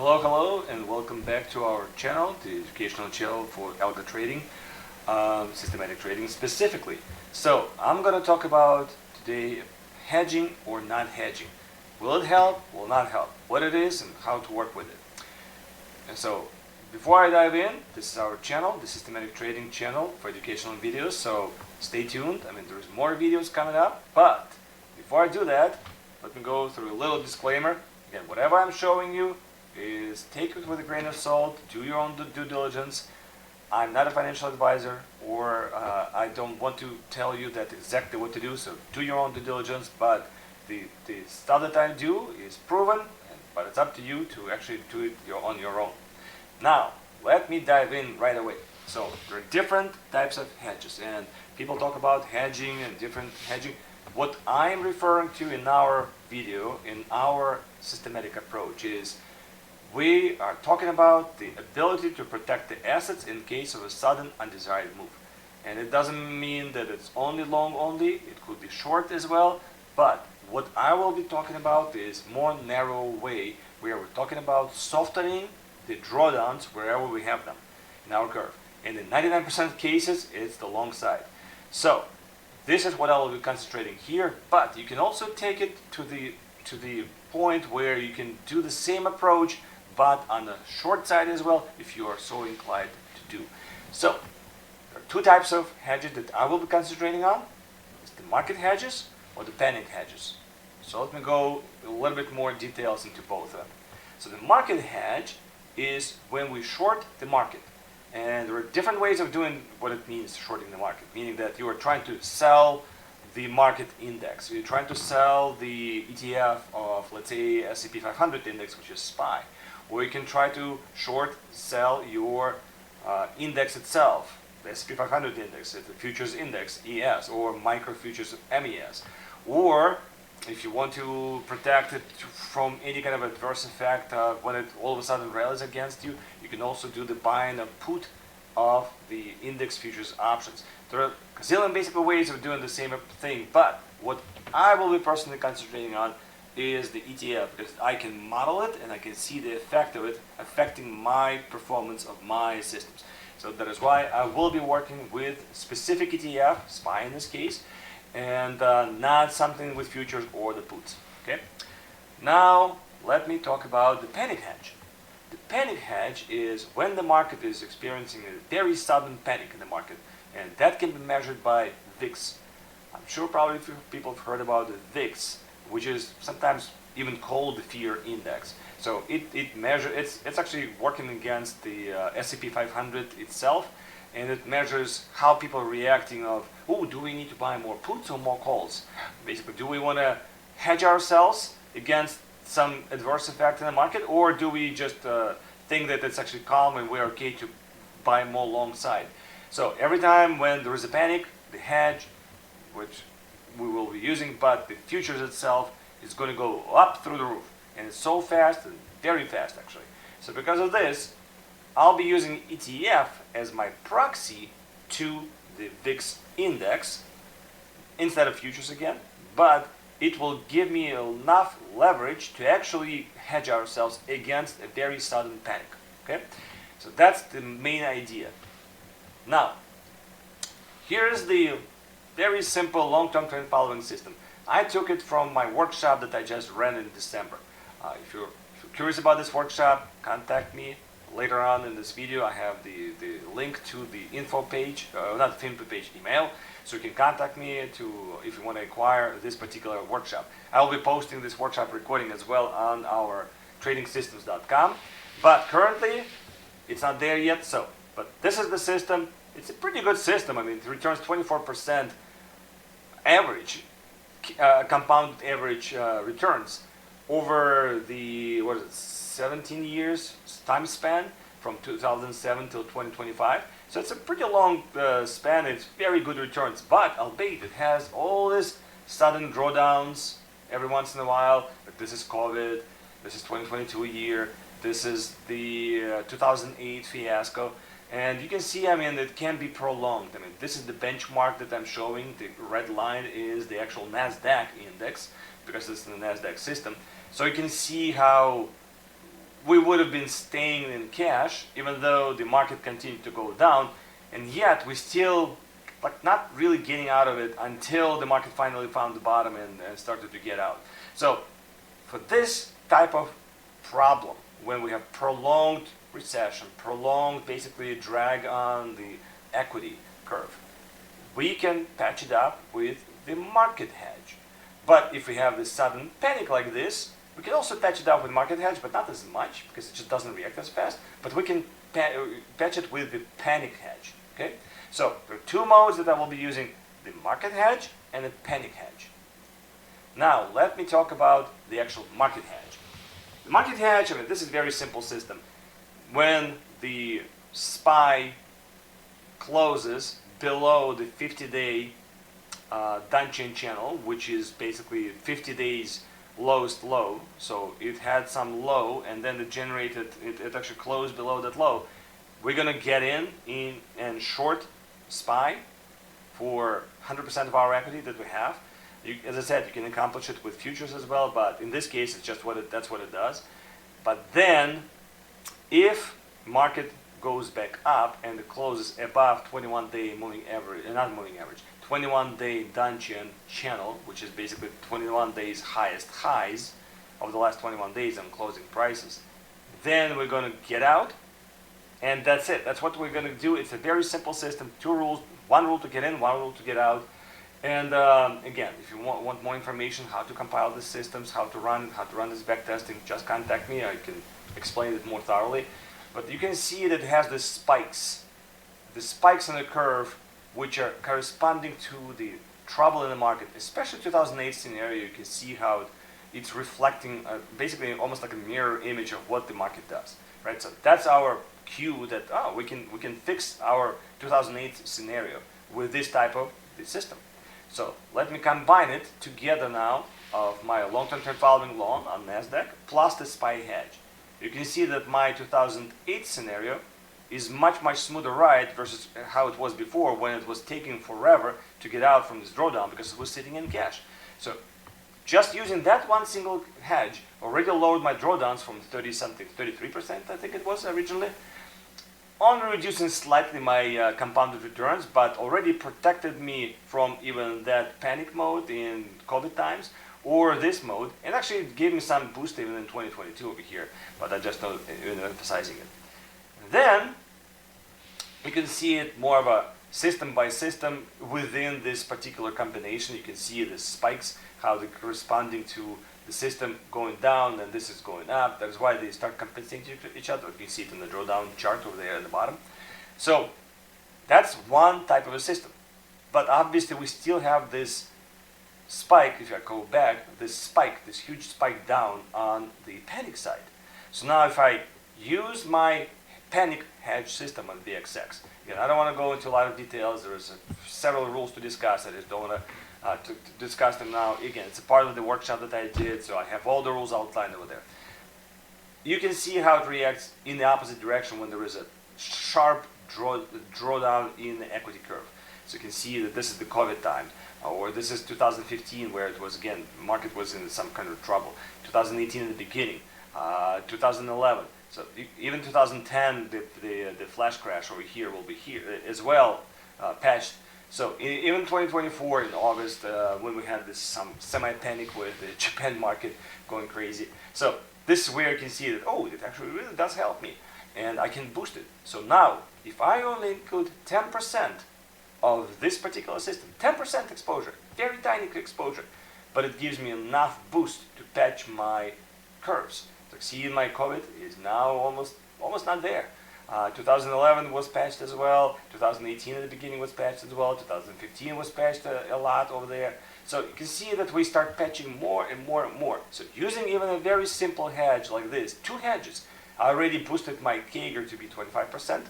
Hello, and welcome back to our channel, the educational channel for algo trading, systematic trading specifically. So I'm going to talk about today hedging or not hedging. Will it help? Will not help? What it is and how to work with it. And so before I dive in, this is our channel, the systematic trading channel for educational videos. So stay tuned. There's more videos coming up. But before I do that, let me go through a little disclaimer. Again, whatever I'm showing you is take it with a grain of salt, do your own due diligence. I'm not a financial advisor, or I don't want to tell you that exactly what to do, so do your own due diligence, but the stuff that I do is proven, but it's up to you to actually do it on your own. Now, let me dive in right away. So, there are different types of hedges, and people talk about hedging and different hedging. What I'm referring to in our video, in our systematic approach, is we are talking about the ability to protect the assets in case of a sudden undesired move. And it doesn't mean that it's only long only, it could be short as well, but what I will be talking about is more narrow way where we're talking about softening the drawdowns wherever we have them in our curve. And in 99% of cases, it's the long side. So this is what I will be concentrating here, but you can also take it to the point where you can do the same approach but on the short side as well, if you are so inclined to do. So, there are two types of hedges that I will be concentrating on. It's the market hedges or the panic hedges. So let me go a little bit more details into both of them. So the market hedge is when we short the market. And there are different ways of doing what it means, shorting the market. Meaning that you are trying to sell the market index. You're trying to sell the ETF of, let's say, S&P 500 index, which is SPY. Or you can try to short sell your index itself, the S&P 500 index, the futures index, ES, or micro futures MES. Or if you want to protect it from any kind of adverse effect when it all of a sudden rallies against you, you can also do the buying of put of the index futures options. There are a zillion basic ways of doing the same thing, but what I will be personally concentrating on is the ETF, because I can model it and I can see the effect of it affecting my performance of my systems. So that is why I will be working with specific ETF, SPY in this case, and not something with futures or the puts. Okay. Now let me talk about the panic hedge. The panic hedge is when the market is experiencing a very sudden panic in the market, and that can be measured by VIX. I'm sure probably people have heard about the VIX, which is sometimes even called the fear index. So it's actually working against the S&P 500 itself, and it measures how people are reacting of, oh, do we need to buy more puts or more calls? Basically, do we want to hedge ourselves against some adverse effect in the market, or do we just think that it's actually calm and we're okay to buy more long side? So every time when there is a panic, the hedge, which we will be using, but the futures itself is going to go up through the roof, and it's so fast, and very fast actually. So because of this, I'll be using ETF as my proxy to the VIX index instead of futures again, but it will give me enough leverage to actually hedge ourselves against a very sudden panic. Okay, so that's the main idea. Now, here's the very simple long-term trend following system. I took it from my workshop that I just ran in December. If you're curious about this workshop, contact me. Later on in this video, I have the link to the info page, not the info page, email, so you can contact me if you want to acquire this particular workshop. I will be posting this workshop recording as well on our tradingsystems.com, but currently it's not there yet. But this is the system. It's a pretty good system. It returns 24% average, compounded average returns over the 17 years time span from 2007 till 2025. So it's a pretty long span. It's very good returns, but albeit it has all this sudden drawdowns every once in a while. But this is COVID. This is 2022 year. This is the 2008 fiasco. And you can see, it can be prolonged. This is the benchmark that I'm showing. The red line is the actual NASDAQ index, because it's in the NASDAQ system. So you can see how we would have been staying in cash even though the market continued to go down, and yet we still like not really getting out of it until the market finally found the bottom and started to get out. So for this type of problem, when we have prolonged recession, prolonged basically drag on the equity curve, we can patch it up with the market hedge. But if we have this sudden panic like this, we can also patch it up with market hedge, but not as much because it just doesn't react as fast. But we can patch it with the panic hedge. Okay? So there are two modes that I will be using: the market hedge and the panic hedge. Now let me talk about the actual market hedge. The market hedge, I mean, this is a very simple system. When the SPY closes below the 50-day Dungeon channel, which is basically 50 days lowest low, so it had some low and then it actually closed below that low, we're going to get in and short SPY for 100% of our equity that we have. As I said, you can accomplish it with futures as well, but in this case it's just that's what it does. But then if market goes back up and it closes above 21-day moving average, not moving average, 21-day Dungeon channel, which is basically 21 days highest highs of the last 21 days on closing prices, then we're going to get out, and that's it. That's what we're going to do. It's a very simple system. Two rules: one rule to get in, one rule to get out. And again, if you want more information, how to compile the systems, how to run this backtesting, just contact me. I can explain it more thoroughly. But you can see that it has the spikes in the curve, which are corresponding to the trouble in the market, especially 2008 scenario. You can see how it's reflecting basically almost like a mirror image of what the market does, right? So that's our cue that we can fix our 2008 scenario with this type of system. So let me combine it together now of my long-term trend following long on Nasdaq plus the SPY hedge. You can see that my 2008 scenario is much smoother ride versus how it was before, when it was taking forever to get out from this drawdown because it was sitting in cash. So just using that one single hedge already lowered my drawdowns from 30-something, 33% I think it was originally, only reducing slightly my compounded returns, but already protected me from even that panic mode in COVID times or this mode, and actually gave me some boost even in 2022 over here, but I just not even emphasizing it. Then you can see it more of a system by system within this particular combination. You can see the spikes, how they're corresponding to the system going down, and this is going up. That's why they start compensating each other. You can see it in the drawdown chart over there at the bottom. So that's one type of a system. But obviously we still have this spike, if I go back, this huge spike down on the panic side. So now if I use my panic hedge system on VXX, again, I don't want to go into a lot of details. There's several rules to discuss. I just don't want to discuss them now. Again, it's a part of the workshop that I did, so I have all the rules outlined over there. You can see how it reacts in the opposite direction when there is a sharp drawdown in the equity curve. So you can see that this is the COVID time, or this is 2015 where it was, again, the market was in some kind of trouble. 2018 in the beginning, 2011. So even 2010, the flash crash over here will be here as well, patched. So even 2024 in August, when we had this some semi-panic with the Japan market going crazy. So this is where you can see that, oh, it actually really does help me, and I can boost it. So now, if I only include 10% of this particular system, 10% exposure, very tiny exposure, but it gives me enough boost to patch my curves. So see, my COVID is now almost not there. 2011 was patched as well. 2018 at the beginning was patched as well. 2015 was patched a lot over there. So you can see that we start patching more and more and more. So using even a very simple hedge like this, two hedges, I already boosted my CAGR to be 25%,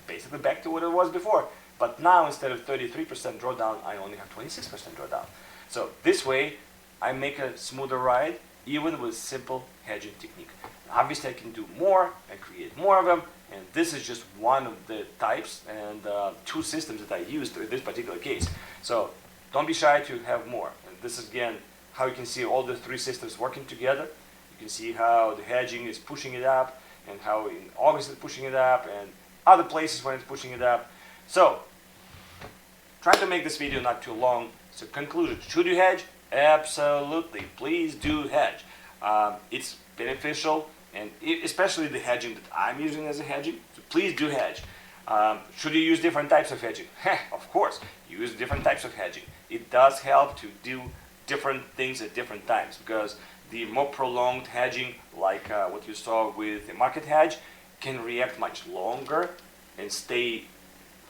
basically back to what it was before. But now instead of 33% drawdown, I only have 26% drawdown. So this way, I make a smoother ride even with simple hedging technique. Obviously, I can do more and create more of them. And this is just one of the types and two systems that I used in this particular case. So don't be shy to have more. And this is, again, how you can see all the three systems working together. You You can see how the hedging is pushing it up, and how in August it's pushing it up, and other places when it's pushing it up. So, try to make this video not too long. So, conclusion: should you hedge? Absolutely. Please do hedge. It's beneficial, and especially the hedging that I'm using as a hedging. So please do hedge. Should you use different types of hedging? Of course, use different types of hedging. It does help to do different things at different times, because the more prolonged hedging, like what you saw with the market hedge, can react much longer and stay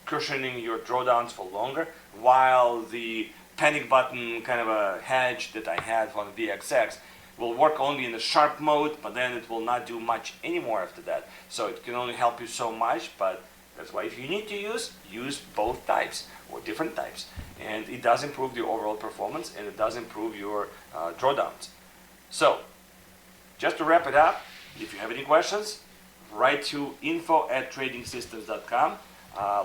cushioning your drawdowns for longer, while the panic button kind of a hedge that I had on VXX will work only in the sharp mode, but then it will not do much anymore after that. So it can only help you so much, but that's why if you need to use both types or different types. And it does improve the overall performance, and it does improve your drawdowns. So, just to wrap it up, if you have any questions, write to info@tradingsystems.com.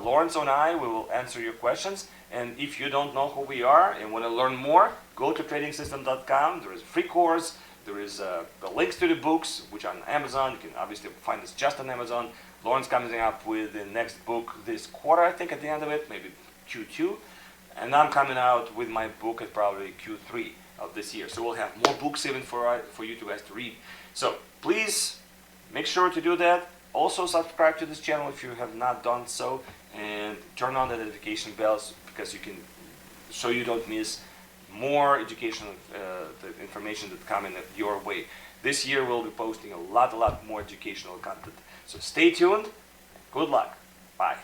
Lawrence and I, we will answer your questions. And if you don't know who we are and want to learn more, go to tradingsystems.com. There is a free course. There is the links to the books, which are on Amazon. You can obviously find this just on Amazon. Lawrence coming up with the next book this quarter, I think, at the end of it, maybe Q2. And I'm coming out with my book at probably Q3 of this year. So we'll have more books even for you two guys to read. So please make sure to do that. Also subscribe to this channel if you have not done so, and turn on the notification bells, because so you don't miss more educational the information that come in your way. This year we'll be posting a lot more educational content. So stay tuned. Good luck. Bye.